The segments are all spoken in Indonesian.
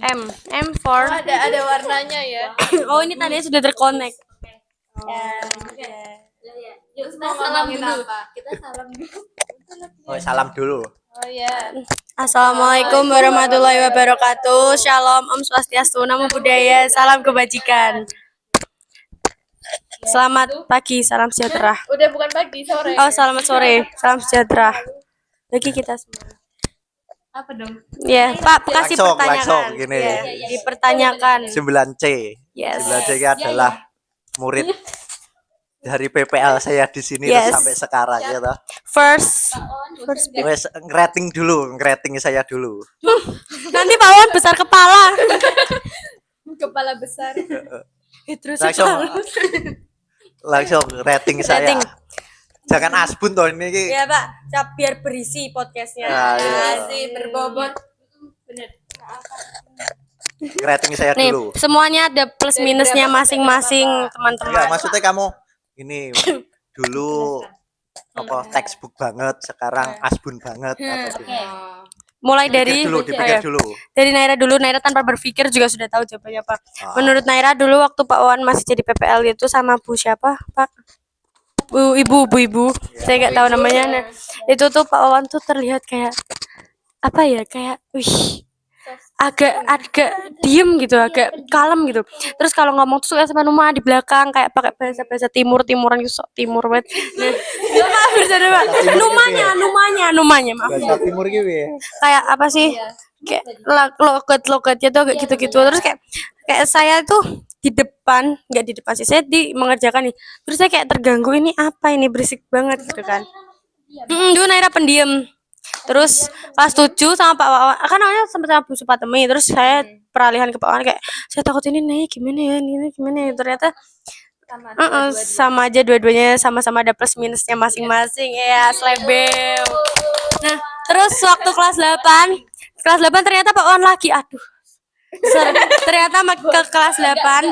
M for ada warnanya ya. oh ini tandanya sudah terkonek. Yuk kita salam dulu. Kita salam dulu. Oh, salam dulu. Oh ya. Assalamualaikum warahmatullahi wabarakatuh. Shalom, Om Swastiastu, Namo Buddhaya, salam kebajikan. Selamat pagi, salam sejahtera. Udah bukan pagi, sore. Oh, selamat sore, salam sejahtera. Bagi kita semua. Apa dong? Ya, Pak, kasih Langsung, pertanyaan. gini. Ya, dipertanyakan. 9C. Yes. 9C adalah murid dari PPL saya di sini terus sampai sekarang gitu. First Wes ngerating saya dulu. nanti Pak Wan besar kepala. Kepala besar. Terus langsung rating saya. Rating. Jangan asbun toh ini. Ya Pak, biar berisi podcastnya. Nah, iya. Masih berbobot. Bener. Rating saya Nih, dulu. semuanya ada plus minusnya masing-masing teman-teman. Enggak, maksudnya kamu ini dulu apa textbook banget, sekarang asbun banget atau gimana? Mulai dari dipikir dulu. Dari Naira dulu. Naira tanpa berpikir juga sudah tahu jawabannya Pak. Menurut Naira dulu waktu Pak Wan masih jadi PPL itu sama Bu siapa Pak? Ibu. Saya nggak tahu namanya. Nah, itu tuh Pak Wan tuh terlihat kayak apa ya, kayak agak diem gitu, agak kalem gitu. Terus kalau ngomong tuh suka sama Numa di belakang kayak pakai bahasa timuran gitu, sok timur banget. Nah, maaf bercanda Pak. Numanya maaf. Bahasa timur gitu ya. Kayak apa sih? Kayak logatnya tuh agak gitu-gitu. Terus kayak saya tuh di depan, nggak di depan sih, saya mengerjakan nih. Terus saya kayak terganggu, ini apa ini, berisik banget gitu kan. Dulu Naira pendiam. Terus kelas 7 sama Pak Wawan, kan awalnya sama Bu Supatemi, terus saya peralihan ke Pak Wawan kayak saya takut ini nih gimana ya, ternyata sama aja dua-duanya, sama-sama ada plus minusnya masing-masing ya, slebel. Nah, terus waktu kelas 8 ternyata Pak Wawan lagi, ternyata ke kelas 8 Pak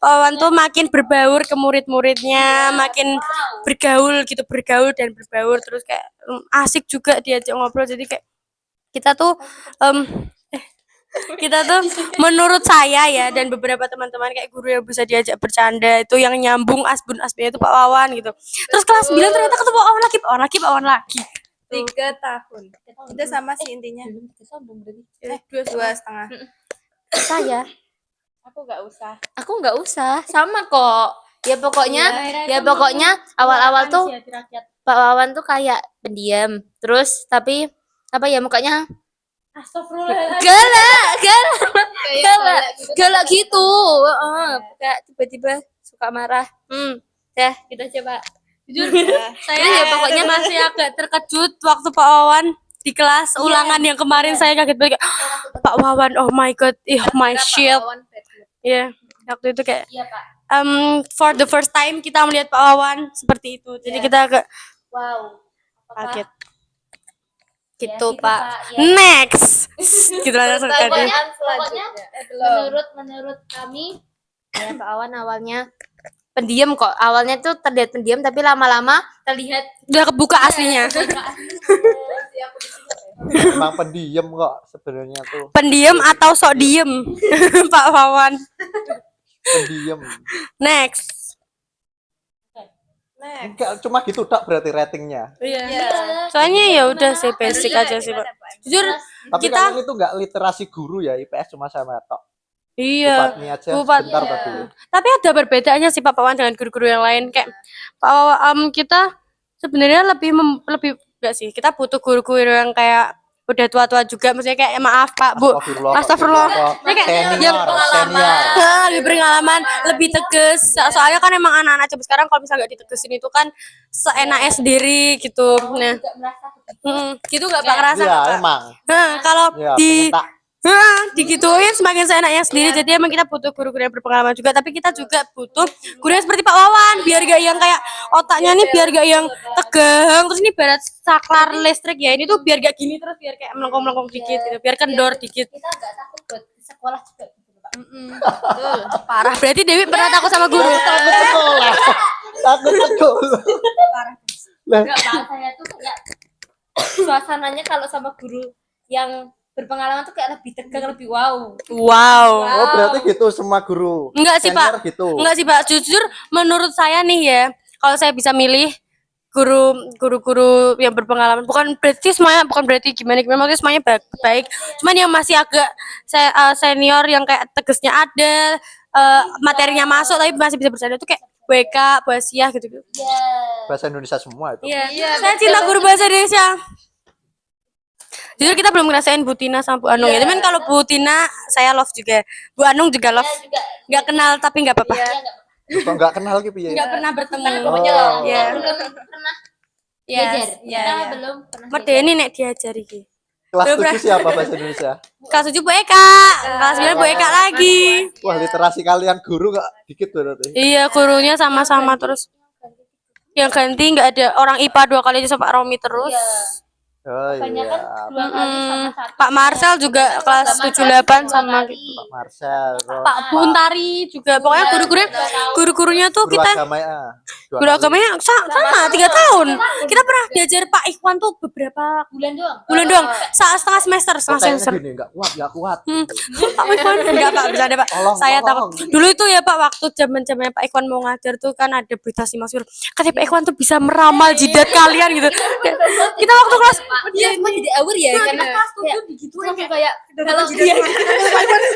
Wawan tuh makin berbaur ke murid-muridnya, makin bergaul, terus kayak asik juga diajak ngobrol. Jadi kayak kita tuh menurut saya ya dan beberapa teman-teman kayak guru yang bisa diajak bercanda itu yang nyambung asbunnya itu Pak Wawan gitu. Terus kelas 9 ternyata ketemu Pak Wawan lagi 3 tahun. Kita sama sih intinya. 2,5. Saya Aku nggak usah. Sama kok. Ya pokoknya awal-awal tuh Pak Wawan tuh kayak pendiam. Terus tapi apa ya, mukanya galak gitu. Kayak tiba-tiba suka marah. Ya, kita coba. Jujur saya ya pokoknya masih agak terkejut waktu Pak Wawan di kelas ulangan yang kemarin. Saya kaget banget, Pak Wawan, oh my god, my shield. Ya, waktu itu kayak for the first time kita melihat Pak Wawan seperti itu. Jadi kita agak kaget. Gitu Pak. Next. Kita langsung ke Pokoknya menurut kami ya Pak Wawan awalnya pendiam kok. Awalnya tuh terlihat pendiam tapi lama-lama terlihat udah kebuka aslinya. Emang pendiam kok sebenarnya tuh. Pendiam atau sok diem Pak Wawan. Pendiam. Next. Enggak, cuma gitu tak berarti ratingnya. Iya. Soalnya ya udah sih basic aja sih Pak. Jujur tapi kita kalian itu enggak literasi guru ya, IPS cuma sama tok. Iya. Bupat sebentar tadi. Tapi ada perbedaannya sih Pak Wawan dengan guru-guru yang lain. Kayak Pak Wawan kita sebenarnya lebih enggak sih, kita butuh guru-guru yang kayak udah tua-tua juga, maksudnya kayak maaf Pak Bu, astagfirullah, yang lebih berpengalaman, lebih tegas. Soalnya kan emang anak-anak coba sekarang kalau misalnya nggak ditegesin itu kan seenaknya sendiri gitu. Nah, gitu nggak Pak ngerasa? Iya emang. Kalau digituin semakin seenaknya sendiri. Jadi emang kita butuh guru-guru yang berpengalaman juga, tapi kita juga butuh guru yang seperti Pak Wawan, biar gak yang kayak otaknya nih biar gak yang tegang, terus ini barat saklar listrik ya, ini tuh biar gak gini, terus biar kayak melengkung-melengkung dikit gitu, biar kendor dikit. Kita gak takut buat sekolah juga gitu Pak. Betul. Parah. Berarti Dewi pernah takut sama guru? Takut sekolah. Parah. Enggak Pak, saya tuh kayak suasananya kalau sama guru yang berpengalaman tuh kayak lebih tegang, lebih wow. Wow. Oh, berarti gitu semua guru. Enggak sih, Senior Pak. gitu. Enggak sih, Pak. Jujur menurut saya nih ya, kalau saya bisa milih guru-guru yang berpengalaman, bukan berarti semuanya, bukan berarti gimana maksudnya semuanya baik, cuman yang masih agak senior yang kayak tegesnya ada, materinya masuk tapi masih bisa bercanda tuh kayak BK, Basiah gitu. Iya. Bahasa Indonesia semua itu. Iya, saya cinta guru bahasa Indonesia. Jujur kita belum ngerasain Bu Tina sama Bu Anung ya. Cuman kalau Bu Tina saya love juga. Bu Anung juga love. Juga Nggak kenal tapi nggak apa-apa. Kok nggak kenal gitu ya? Nggak pernah bertemu. Oh. Iya. belum pernah Yes, belajar. iya, Kita iya. belum pernah. Merdeni nek diajari iki. Kelas Belum 7 siapa bahasa Indonesia? Kelas 7 Bu Eka, kelas 9 Bu Eka lagi. Wah, literasi kalian guru kok dikit berarti. Iya, gurunya sama-sama terus. Yang ganti nggak ada orang IPA 2 kali aja sama Pak Romi terus. Iya. Oh Banyak kan iya. 2 kali sama satu. Pak Marcel juga kelas 78 sama gitu. Pak Marcel, Pak Buntari juga. Pokoknya guru-gurunya tuh guru kita agama ya. guru agamanya sama 3 tahun. Kita pernah diajar Pak Ikhwan tuh beberapa bulan doang. bulan doang. Setengah semester, setengah Kayaknya semester. gini, enggak kuat. Pak Ikhwan enggak Pak, bercanda Pak. Tolong, Saya tolong. takut. Dulu itu ya Pak, waktu zaman-zamannya Pak Ikhwan mau ngajar tuh kan ada berita si Mas Nur. Katanya Pak Ikhwan tuh bisa meramal jidat kalian gitu. Kita waktu kelas Dia semua jadi aware ya karena kelas 7 kayak digituin langsung kayak kalau jidat.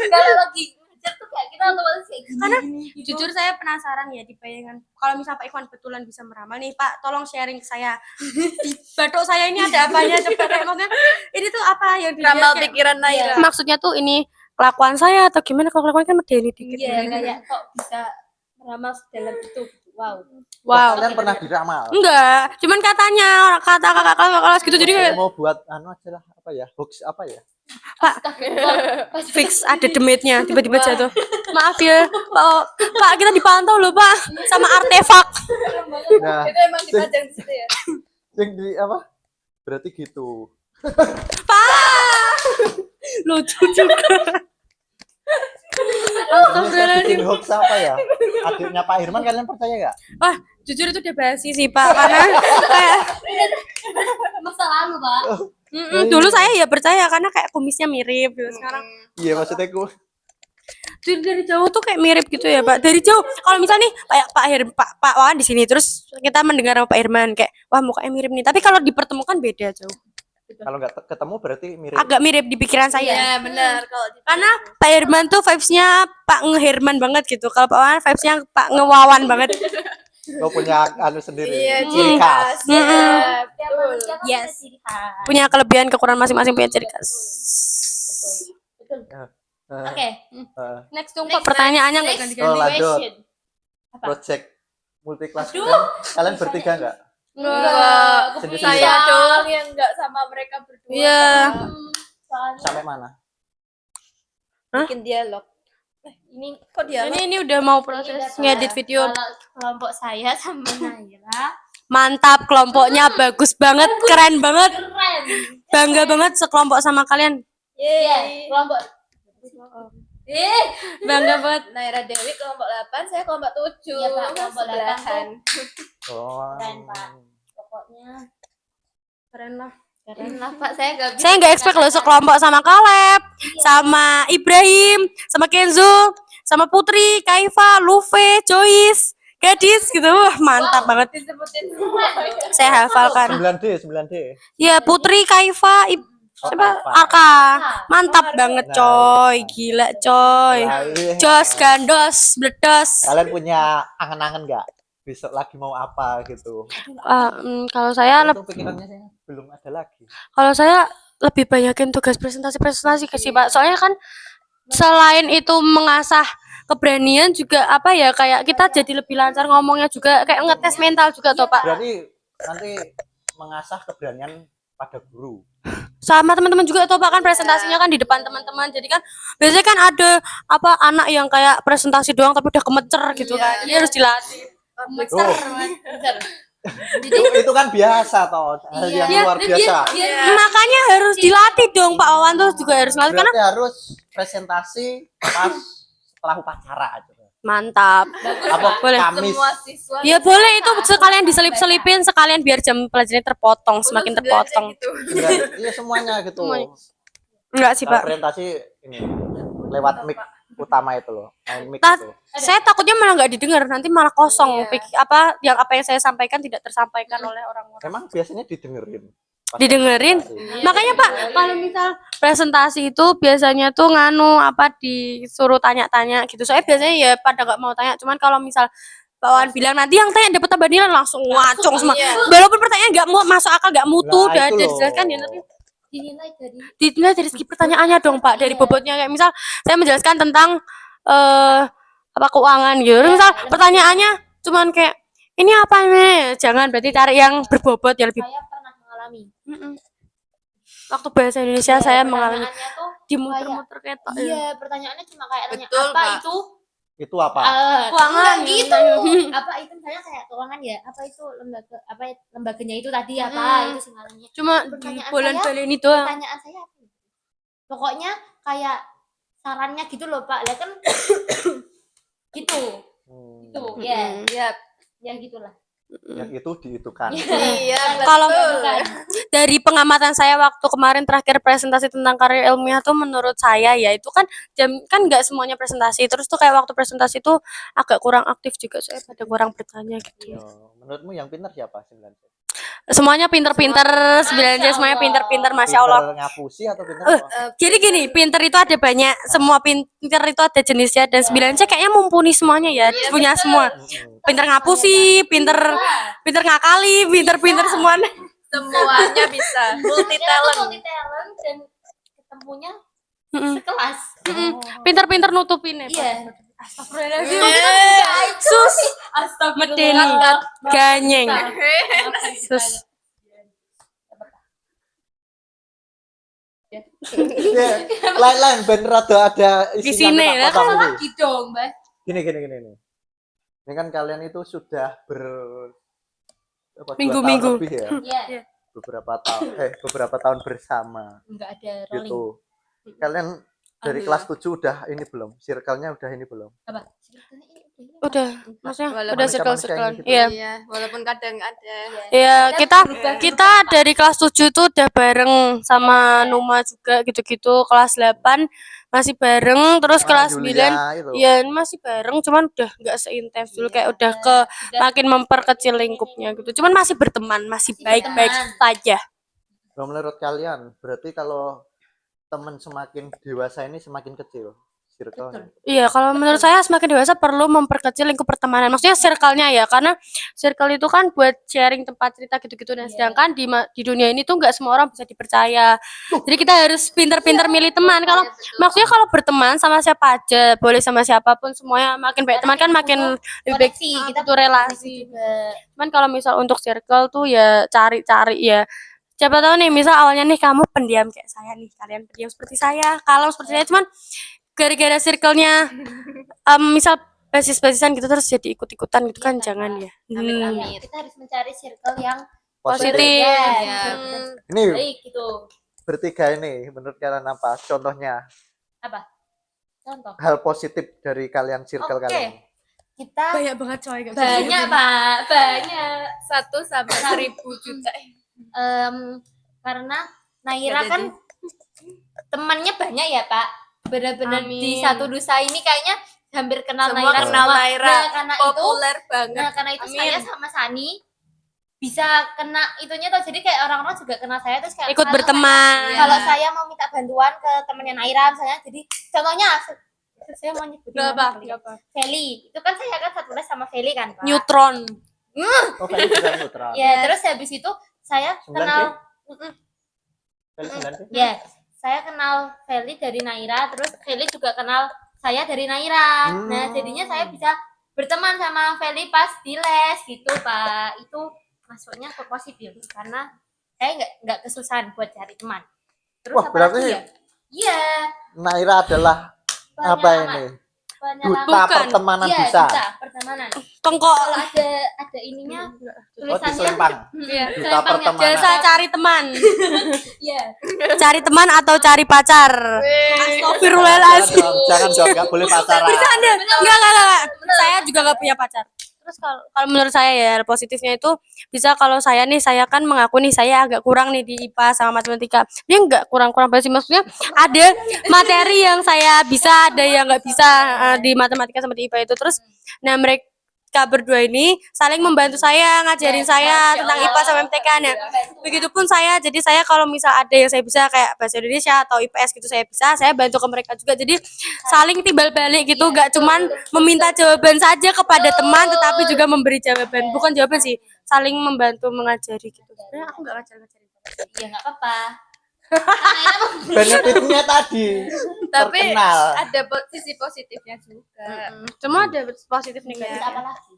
kalau lagi ngajar tuh kayak kita otomatis kayak gini. Karena gini, gitu. jujur saya penasaran ya di bayangan kalau misal Pak Ikhwan betulan bisa meramal nih Pak, tolong sharing ke saya. Di batok saya ini ada apanya coba kayak maksudnya ini tuh apa yang dilihat Ramal kayak- pikiran Naira. maksudnya tuh ini kelakuan saya atau gimana? Kalau kelakuan kan medeni dikit. Iya kayak kok bisa meramal dalam itu. Wow. Wow. Kalian pernah diramal? Enggak, cuman katanya kata kakak kelas gitu jadi kayak Mau buat anu aja lah, apa ya? Hoax apa ya? fix ada demitnya tiba-tiba jatuh. Maaf ya, Pak kita dipantau loh Pak sama artefak. Nah, Itu emang dipajang di situ ya. yang di apa? Berarti gitu. Pak, lucu juga. Terus yang bikin hoax apa ya? Adiknya Pak Herman kalian percaya nggak? Wah, jujur itu udah basi sih Pak karena kayak Masa lalu, Pak. dulu saya ya percaya karena kayak kumisnya mirip gitu. Sekarang Iya maksudnya ku. dari jauh tuh kayak mirip gitu ya Pak. Dari jauh kalau misalnya nih Pak Wawan di sini terus kita mendengar sama Pak Herman kayak wah mukanya mirip nih. Tapi kalau dipertemukan beda jauh. Kalau nggak ketemu berarti mirip. Agak mirip di pikiran saya. Iya, benar kalau di Karena Pak Herman tuh vibes-nya Pak Ngeherman banget gitu. Kalau Pak Wawan vibes-nya Pak Ngewawan banget. Lo punya anu sendiri. Iya, ciri khas. Iya, Tiap betul. manusia kan Yes. punya ciri khas. Punya kelebihan kekurangan masing-masing punya ciri khas. Betul. Eh, Oke. eh, Next dong Pak, pertanyaannya nggak Oh, ganti-ganti. lanjut. Question. Apa? Project multi-kelas kan? Kalian bertiga nggak? Enggak, Sendiri. saya doang yang enggak sama mereka berdua. Iya. Kak. Soalnya Sampai mana? Bikin dialog. ini Kok dialog? Ini udah mau proses ngedit video. kalau kelompok saya sama Naira Mantap, kelompoknya bagus banget, keren banget. keren. Bangga banget sekelompok sama kalian. Iya, Yeay. kelompok. Bangga banget. Naira Dewi kelompok 8, saya kelompok 7. Iya, Pak, kelompok 8 Sebelahan. Oh. Keren, Pak. Pokoknya Keren lah. keren lah, Pak. Saya nggak bisa. Saya nggak expect loh sekelompok sama Kaleb, sama Ibrahim, sama Kenzo, sama Putri, Kaifa, Lufe, Joyce, Gadis gitu. Wah, mantap banget. Disebutin semua. Saya hafalkan. 9D. Ya, Putri, Kaifa, siapa? Kaifa. Arka. Mantap banget, coy. Gila, coy. Nah, ini, Jos, gandos, bledos. kalian punya angen-angen nggak? Besok lagi mau apa gitu? Kalau saya Itu pikirannya sih belum ada lagi. Kalau saya lebih banyakin tugas presentasi ke sih Pak. Soalnya kan selain itu mengasah keberanian juga apa ya kayak kita jadi lebih lancar ngomongnya juga kayak ngetes mental juga toh Pak. Berarti nanti mengasah keberanian pada guru. Sama teman-teman juga toh Pak kan presentasinya kan di depan teman-teman. Jadi kan biasanya kan ada apa anak yang kayak presentasi doang tapi udah kemecer gitu kan. Jadi harus dilatih. Tuh, Bentar. itu kan biasa toh, hal yang Iya, luar biasa. Makanya harus dilatih dong Pak Wawan tuh juga harus ngelatih karena Berarti harus presentasi pas setelah upacara aja. mantap. Apa Boleh. Kamis? Semua siswa. Ya boleh itu sekalian diselip-selipin sekalian biar jam pelajarannya terpotong semakin terpotong. Gitu. Iya semuanya gitu. Semuanya. Enggak sih, Kalau Pak. presentasi ini lewat mic utama itu loh, main mic Tas- itu. Saya takutnya malah nggak didengar, nanti malah kosong. Iya. Apa yang saya sampaikan tidak tersampaikan oleh orang-orang. Emang biasanya didengerin. Pas Didengerin? presentasi. Makanya Pak, kalau misal presentasi itu biasanya tuh disuruh tanya-tanya gitu. Soalnya biasanya ya pada nggak mau tanya. Cuman kalau misal Pak Wan bilang nanti yang tanya dapat tambah nilai langsung ngacung semua. Walaupun pertanyaan nggak mau masuk akal, nggak mutu, Nah, udah itu loh. dijelaskan ya nanti Dinilai dari dinilai dari segi pertanyaannya dong Pak, dari Iya. bobotnya kayak misal saya menjelaskan tentang apa keuangan gitu. Terus misal pertanyaannya cuman kayak ini apa nih? Jangan, berarti cari yang berbobot yang lebih. saya pernah mengalami. Waktu bahasa Indonesia Iya, saya mengalami pertanyaannya tuh dimuter-muter kayak tok. iya, pertanyaannya cuma kayak tanya Betul, apa Mbak. itu? Itu apa? Keuangan Enggak gitu. Apa itu misalnya kayak keuangan ya? Apa itu lembaga apa ya, lembaganya itu tadi apa? Itu singalannya. Cuma Pertanyaan dibolen-bolen itu doang. Pertanyaan saya apa? Pokoknya kayak sarannya gitu loh, Pak. Lah kan gitu. Gitu. Ya, Iya. ya gitulah. Yang itu diitukan. Iya, Kalau betul. dari pengamatan saya waktu kemarin terakhir presentasi tentang karir ilmiah tuh menurut saya ya itu kan kan nggak semuanya presentasi, terus tuh kayak waktu presentasi tuh agak kurang aktif juga, saya pada kurang bertanya gitu. Yo, menurutmu yang pintar siapa 9C? Semuanya pinter-pinter, 9J semuanya pinter-pinter, masya Allah. Pintar ngapusi atau pintar apa? Jadi gini, pinter itu ada banyak, semua pinter itu ada jenisnya, dan 9C kayaknya mumpuni semuanya ya, punya semua. Pinter ngapusi, pinter ngakali, pinter semuanya. Semuanya bisa. Multi talent. Multi talent dan ketemunya Mm-mm. sekelas. Pinter-pinter nutupin ya. Iya. Astagfirullahaladzim. Sus, medeni, ganyeng. Sus. Ya, lain-lain ben rada ada Di isinya sini, tak lah, potong Salah dulu. gitu dong, Mbak. Gini. Ini kan kalian itu sudah apa, 2 Minggu-minggu. tahun lebih ya. Iya. Beberapa tahun bersama Enggak ada rolling. gitu. Kalian dari kelas 7 udah ini belum? Circle-nya udah ini belum? Apa? Udah, maksudnya Walaupun udah manusia circle-circlean. gitu. Iya. Iya, walaupun kadang ada. Ya, kita dari kelas 7 tuh udah bareng sama Numa juga gitu-gitu. Kelas 8 masih bareng, terus Sama kelas Julia 9 itu. ya masih bareng, cuman udah nggak seintens dulu, kayak udah ke makin memperkecil lingkupnya gitu. Cuman masih berteman, masih baik-baik saja. Kalau menurut kalian, berarti kalau teman semakin dewasa ini semakin kecil circle-nya. Iya, kalau menurut saya semakin dewasa perlu memperkecil lingkup pertemanan. Maksudnya circle-nya ya, karena circle itu kan buat sharing tempat cerita gitu-gitu. Dan sedangkan di dunia ini tuh nggak semua orang bisa dipercaya. Jadi kita harus pinter-pinter milih teman. Kalau maksudnya kalau berteman sama siapa aja, boleh sama siapapun, semuanya makin baik teman kan makin lebih baik. Koneksi, Kita butuh relasi. Cuman kalau misal untuk circle tuh ya cari-cari ya. Siapa tahu nih, misal awalnya nih kamu pendiam kayak saya nih, kalian pendiam seperti saya, kalau seperti saya, cuman gara-gara circle-nya misal basis-basisan gitu terus jadi ikut-ikutan gitu kan, jangan ya. Amit-amit. Kita harus mencari circle yang Positif. ya, Ini baik gitu. bertiga ini menurut kalian apa? Contohnya Apa? Contoh. hal positif dari kalian circle Oke. kalian. Kita Banyak banget coy. banyak, Pak. Banyak. 1 sampai 1000 juta. Karena Naira Nggak kan temannya banyak ya, Pak. Benar-benar Amin. di satu dusa ini kayaknya hampir kenal Semua Naira kenal semua. Naira. Nah, karena Populer banget. Nah, karena itu Amin. saya sama Sani bisa kena itunya tuh. Jadi kayak orang-orang juga kenal saya terus kayak Ikut kalau berteman. saya- Kalau saya mau minta bantuan ke temennya Naira misalnya, jadi contohnya saya mau nyebutin Gak nama kali ya. apa. Feli. Itu kan saya kan satu les sama Feli kan, Pak. Neutron. Oh, kalian juga neutral. Ya, terus habis itu saya 9K? kenal Kalian 9K? ya, saya kenal Feli dari Naira, terus Feli juga kenal saya dari Naira. Nah, jadinya saya bisa berteman sama Feli pas di les gitu, Pak. Itu masuknya ke positif karena saya nggak kesusahan buat cari teman. Terus Wah, apa berarti lagi ya? Iya, Naira adalah apa ini? Duta Bukan. pertemanan Iya, bisa. duta pertemanan. Pengkok. Kalau ada ininya Oh, di tulisannya selempang. Iya. Duta selempangnya. pertemanan. Jasa cari teman. Iya. Cari teman atau cari pacar. Astagfirullahaladzim. Jangan dong, nggak boleh pacaran. Bercanda. Enggak. Saya juga gak punya pacar. Terus kalau menurut saya ya hal positifnya itu bisa kalau saya kan mengaku nih saya agak kurang nih di IPA sama matematika. Dia enggak kurang-kurang banget sih, maksudnya ada materi yang saya bisa, ada yang nggak bisa di matematika sama di IPA itu. Terus nah mereka berdua ini saling membantu saya, ngajarin saya tentang IPA sama MTK. Nah, begitupun saya. Jadi saya kalau misal ada yang saya bisa kayak bahasa Indonesia atau IPS gitu saya bisa, saya bantu ke mereka juga. Jadi saling timbal balik gitu, gak cuman meminta jawaban saja kepada teman tetapi juga memberi jawaban. Bukan jawaban sih, saling membantu mengajari gitu. Sebenarnya aku gak ngajar-ngajarin. Ya nggak apa-apa. Benefitnya tadi Tapi terkenal. ada sisi positifnya juga. Cuma ada positif negatif. Terus apa lagi?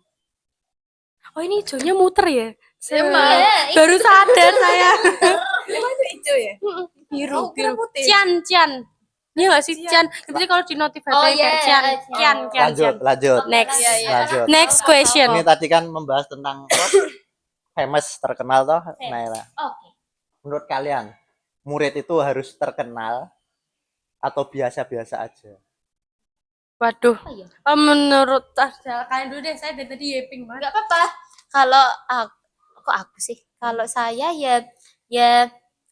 Oh ini hijaunya muter ya? Emang. Baru sadar saya. Emang itu hijau ya? Biru, Oh, kira biru. putih. Cian. Iya nggak sih Cian? Berarti kalau di notif Oh, HP iya, kayak Cian. Lanjut. Next. Iya, iya. Lanjut. Next question. Ini tadi kan membahas tentang apa? Famous, terkenal toh, Naila. Oke. Menurut kalian, murid itu harus terkenal atau biasa-biasa aja? Waduh. Oh iya. Menurut kalian dulu deh, saya dari tadi yeping banget. Nggak apa-apa. Kalau aku sih, kalau saya ya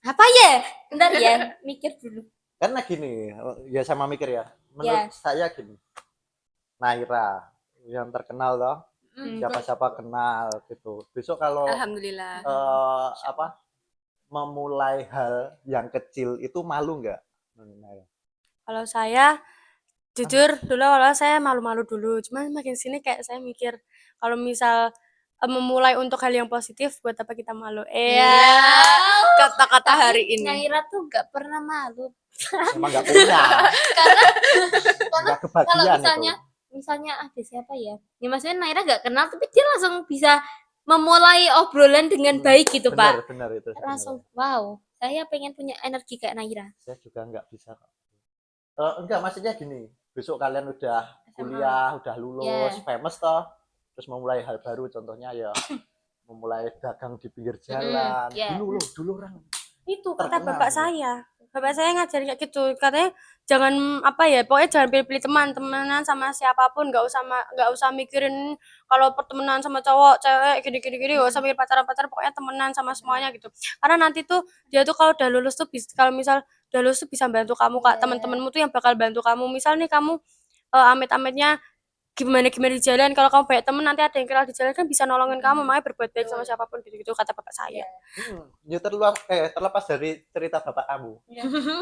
apa ya? Bentar ya, mikir dulu. Karena gini, ya sama mikir ya. Menurut saya gini, Naira yang terkenal loh, siapa-siapa kenal gitu. Besok kalau Alhamdulillah. apa memulai hal yang kecil itu malu nggak? Kalau saya jujur dulu awalnya saya malu-malu dulu. Cuman makin sini kayak saya mikir kalau misal memulai untuk hal yang positif buat apa kita malu? Kata-kata hari ini. Naira tuh nggak pernah malu. Emang nggak punya, nggak Kalau kebagian misalnya ada siapa ya? Ya maksudnya Naira nggak kenal tapi dia langsung bisa memulai obrolan dengan baik gitu, Pak. Benar itu. Langsung wow, saya pengen punya energi kayak Naira. Saya juga nggak bisa. Enggak, maksudnya gini, besok kalian udah kuliah, udah lulus, famous toh, terus memulai hal baru, contohnya ya memulai dagang di pinggir jalan. Dulu orang Itu kata terkenal bapak gitu. saya. Bapak saya ngajarin kayak gitu. Katanya jangan apa ya, pokoknya jangan pilih-pilih teman-temanan sama siapapun, nggak usah mikirin kalau pertemanan sama cowok, cewek gini-gini, nggak usah mikir pacaran, pokoknya temenan sama semuanya gitu. Karena nanti tuh dia tuh kalau udah lulus tuh kalau misal udah lulus tuh bisa bantu kamu Kak. Teman-temanmu tuh yang bakal bantu kamu. Misal nih kamu amit-amitnya gimana di jalan, kalau kamu banyak temen nanti ada yang kenal di jalan kan bisa nolongin kamu, makanya berbuat baik sama siapapun gitu kata bapak saya. Ya terlepas dari cerita bapak kamu.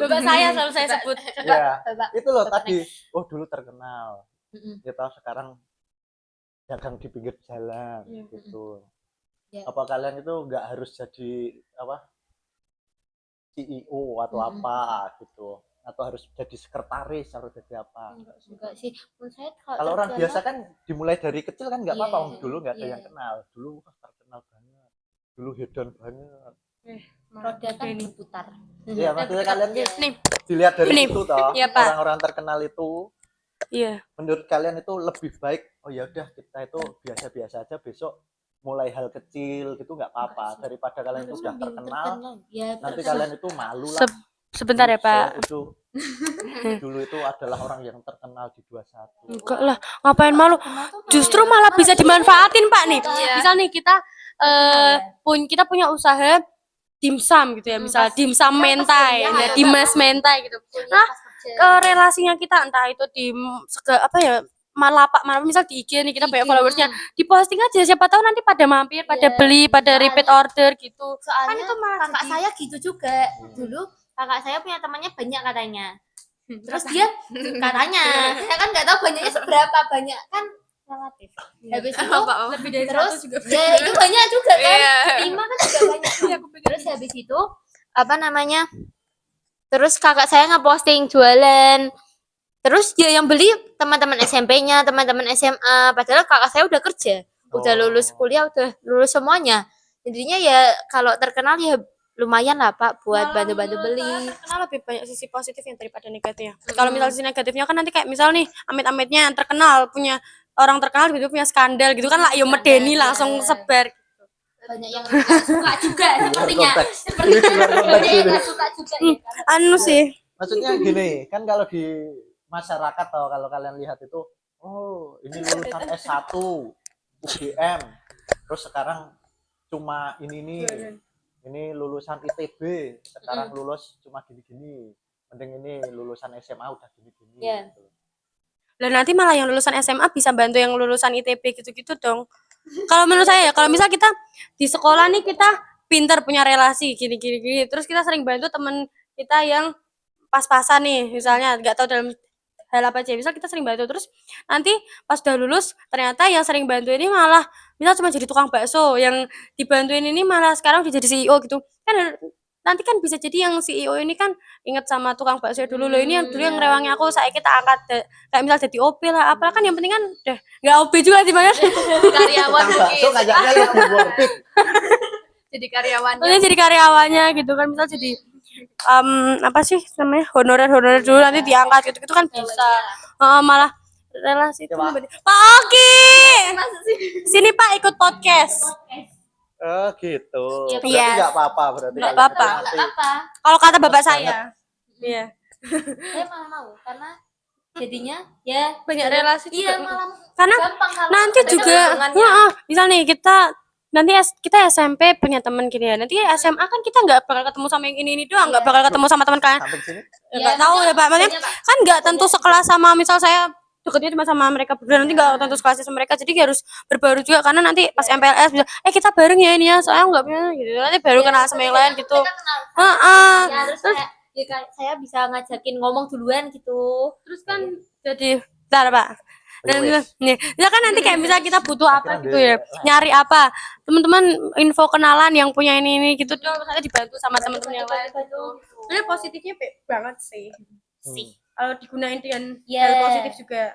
Bapak saya selalu saya sebut. Ya, Bapak. itu loh tadi. Oh dulu terkenal. Ya tahu sekarang dagang di pinggir jalan gitu. Apa kalian itu nggak harus jadi apa CEO atau apa gitu? Atau harus jadi sekretaris atau jadi apa? Enggak sih. Menurut saya Kalau orang biasa kan dimulai dari kecil kan nggak apa-apa. Dulu nggak ada yang kenal. Dulu terkenal banget. Dulu hedon banget. roda kan berputar. Iya, maksudnya kalian Nih, dilihat dari Nih. situ toh. Iya, Pak. Orang-orang terkenal itu iya. menurut kalian itu lebih baik, oh ya udah kita itu biasa-biasa aja, besok mulai hal kecil gitu nggak apa-apa daripada kalian itu sudah terkenal. Ya, Nanti kalian itu malu lah. Sebentar ya Pak. Itu dulu itu adalah orang yang terkenal di 21. Enggak lah, ngapain malu? Justru malah bisa dimanfaatin Pak nih. Misal nih kita kita punya usaha dimsum gitu ya, misal dimsum mentai, nah Dimas mentai gitu. Nah, relasinya kita entah itu di apa ya, malapak misal di IG nih kita banyak followersnya, diposting aja siapa tahu nanti pada mampir, pada beli, pada repeat order gitu. Soalnya Kan itu malah kakak jadi- saya gitu juga. Dulu kakak saya punya temannya banyak katanya. Terus dia katanya, saya kan nggak tahu banyaknya seberapa banyak kan relatif. Habis itu lebih dari terus satu juga. ya itu banyak juga kan. Iya. 5 kan juga banyak. Terus habis itu apa namanya? Terus kakak saya ngeposting jualan. Terus dia yang beli teman-teman SMP-nya, teman-teman SMA. Padahal kakak saya udah kerja, udah lulus kuliah, udah lulus semuanya. Intinya ya kalau terkenal ya lumayan lah Pak buat bantu-bantu beli. Terkenal lebih banyak sisi positifnya daripada negatifnya. Kalau misal sisi negatifnya kan nanti kayak misal nih amit-amitnya yang terkenal punya orang terkenal gitu punya skandal gitu kan lah yo medeni langsung sebar. Banyak yang nggak suka juga sepertinya. Ini di luar konteks Banyak yang ini. nggak suka juga ya. Anu sih. Maksudnya gini, kan kalau di masyarakat atau kalau kalian lihat itu, oh ini lulusan S1 UGM. Terus sekarang cuma ini nih. Ini lulusan ITB, sekarang lulus cuma gini-gini. Mending ini lulusan SMA udah gini-gini. Iya. Gitu. Dan nanti malah yang lulusan SMA bisa bantu yang lulusan ITB gitu-gitu dong. Kalau menurut saya ya, kalau misal kita di sekolah nih kita pintar punya relasi gini-gini, terus kita sering bantu temen kita yang pas-pasan nih, misalnya nggak tahu dalam hal apa aja, misal kita sering bantu, terus nanti pas udah lulus ternyata yang sering bantu ini malah misal cuma jadi tukang bakso, yang dibantuin ini malah sekarang udah jadi CEO gitu kan. Nanti kan bisa jadi yang CEO ini kan inget sama tukang bakso dulu loh, ini yang dulu yang ngerewangi aku, saya kita angkat kayak misal jadi OP lah apalah, kan yang penting kan udah nggak OP juga sih banyak. Karyawan Tukang bakso kayaknya lebih worth it. jadi karyawannya. Maksudnya jadi karyawannya gitu kan, misal jadi apa sih namanya, honorer dulu nanti diangkat gitu kan bisa. Malah relasi itu Coba. Pak Oki sini Pak ikut podcast. Oh gitu. Iya, Berarti Yes. nggak apa-apa berarti. Nggak kalian apa-apa. nanti apa Kalau kata bapak Pas saya iya saya malah mau karena jadinya ya banyak relasi iya juga. malah Karena gampang kalau nanti ada juga hubungannya. misal nih kita nanti kita SMP punya teman gini ya, nanti SMA kan kita nggak bakal ketemu sama yang ini doang, nggak bakal ketemu sama teman kalian. sampai sini. Nggak tahu ya Pak, maksudnya kan nggak tentu sekelas sama, misal saya deketnya cuma sama mereka berdua, nanti nggak tentu sekelas sama mereka, jadi harus berbaru juga, karena nanti pas MPLS bisa kita bareng ya ini ya, soalnya nggak punya gitu, nanti baru kenal sama yang lain gitu. Mereka kenal. Heeh. Ya terus kayak ya kayak saya bisa ngajakin ngomong duluan gitu. Terus kan jadi bentar Pak. Dan Wes. nih, ya kan nanti kayak misalnya kita butuh apa Akhirnya gitu ya, nyari apa, teman-teman info kenalan yang punya ini gitu dong, misalnya dibantu sama teman-teman yang lain gitu. Sebenarnya positifnya banget sih. Kalau digunain dengan Iya. hal positif juga.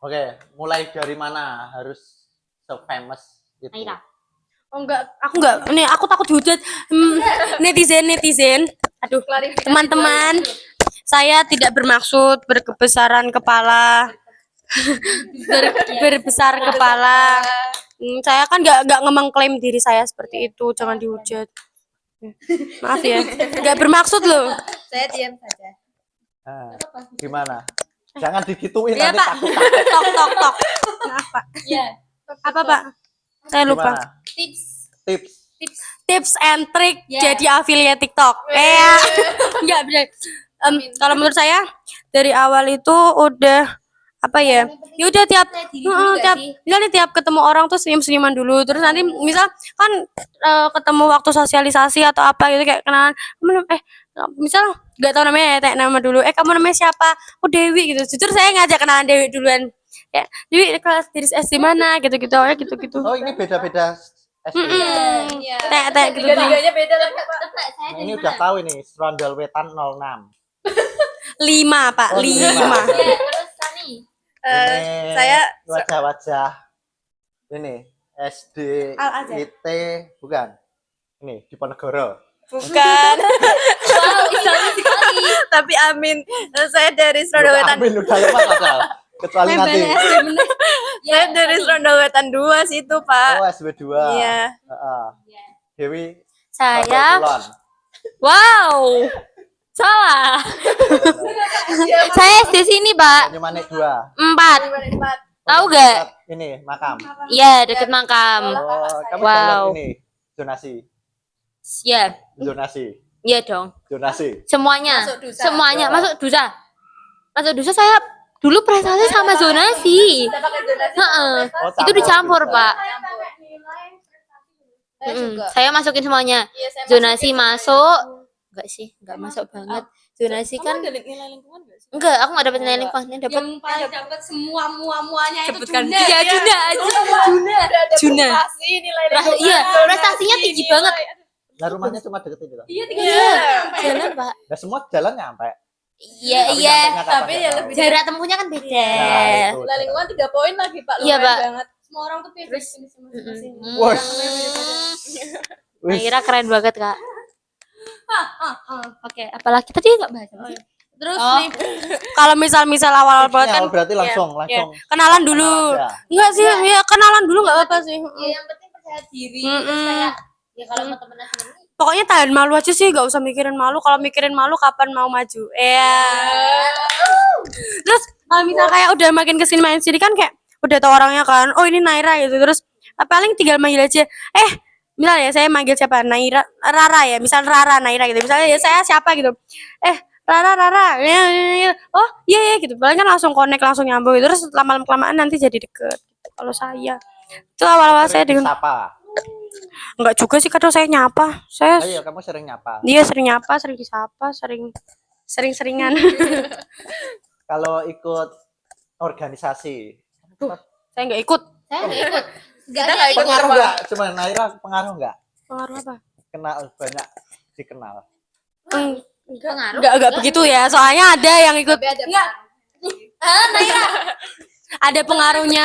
Oke, mulai dari mana harus se-famous itu? Aira. Oh enggak, aku takut dihujat. Netizen. Aduh, teman-teman, saya tidak bermaksud berkebesaran kepala. Berbesar kepala. Saya kan nggak mengklaim diri saya seperti itu, jangan dihujat. Maaf ya, nggak bermaksud loh. Saya diam saja. Nah, gimana? Jangan digituin Iya nanti Pak, takut. tok. Maaf Pak. Iya. Apa Pak? Saya lupa. Gimana? Tips. Tips and trick Ya. jadi affiliate TikTok. Enggak bisa. Kalau menurut saya dari awal itu udah apa ya? Ya udah tiap misalnya tiap ketemu orang tuh senyum-senyuman dulu, terus nanti misal kan ketemu waktu sosialisasi atau apa gitu kayak kenalan, misal nggak tahu namanya ya, tanya nama dulu, kamu namanya siapa? Oh Dewi gitu. Jujur saya ngajak kenalan Dewi duluan, ya Dewi kelas di SD mana gitu ya gitu. Oh, ini beda-beda SD. Iya. Tanya gitu. Tiga-tiganya beda lagi, Pak. Saya Nah, ini udah tahu ini, Serondol Wetan 06. 5 Pak, Oh, 5. lima. Iya, terus Sani. Ini saya wajah-wajah ini SD Al-Azhar. IT bukan. Ini Diponegoro. bukan, Wow, islami sekali. tapi Amin. Saya dari Serondowetan. Amin udah lewat padahal. Kecuali nanti. Saya dari Serondowetan 2 situ, Pak. Oh, SW2. Iya. Heeh. Dewi Saya Kulon. wow. Salah. Saya SD sini, Pak. Banyumanik 2. 4. Tahu gak? Ini makam. Iya, deket makam. Oh, kamu Wow. download ini zonasi. Iya. Zonasi. Iya dong. Zonasi. Semuanya. Masuk dusa. Semuanya masuk dusa. Masuk dusa saya dulu prestasi sama zonasi. Kita pakai zonasi. Heeh. Oh, Itu dicampur, bisa. Pak. Saya juga. Saya masukin semuanya. Iya, saya Zonasi masukin. masuk. Enggak sih, enggak masuk banget. Zonasi kan Kamu ada nilai lingkungan nggak sih? enggak, aku enggak dapat nilai lingkungan, dapat Yang paling dapat semua muanya itu Sebutkan. Juna. iya Juna aja. Juna. Juna. Juna. Nilai lingkungan. Iya, prestasinya tinggi banget. Nah, rumahnya cuma deket ini loh. Iya, Iya. Jalan, Pak. Nah, semua jalan nyampe. Iya, Tapi iya. nyampenya kapan Tapi nggak ya tahu. lebih- Jarak tempuhnya kan beda. Nah, itu. Nilai lingkungan 3 poin lagi, Pak. Iya, Lumayan Pak. banget. Semua orang tuh pilih Wes. Nah, Ira keren banget, Kak. Oke, apalagi tadi enggak bahas apa sih? Terus Oh. nih, kalau misal awal-awal banget kan Tipsnya berarti langsung kenalan dulu. Kenal aja. Enggak sih, ya kenalan dulu enggak apa-apa sih. Ya, yang penting percaya diri. Mm-mm. Terus kayak ya kalau mau temenan sama ini, Pokoknya tahan malu aja sih, gak usah mikirin malu. Kalau mikirin malu kapan mau maju? Terus kalau misal kayak udah makin kesini main sini kan kayak udah tahu orangnya kan, oh ini Naira gitu, terus paling tinggal manggil aja, misal ya saya manggil siapa, Naira, Rara ya, misal Rara Naira gitu, misalnya ya saya siapa gitu, Rara, oh iya gitu, paling kan langsung connect, langsung nyambung gitu, terus lama-lama kelamaan nanti jadi deket. Gitu. Kalau saya itu awal-awal saya Sering dengan disapa. enggak juga sih, kadang saya nyapa, saya Ayo kamu sering nyapa. dia sering nyapa, sering disapa, sering-seringan. Kalau ikut organisasi Saya nggak ikut. Saya nggak ikut. Kita nggak ikut pengaruh apa? nggak? Cuma Naira pengaruh nggak? Pengaruh apa? Kenal banyak dikenal. Pengaruh. Enggak begitu ya, soalnya ada yang ikut. Tapi ada Enggak. Ada pengaruhnya.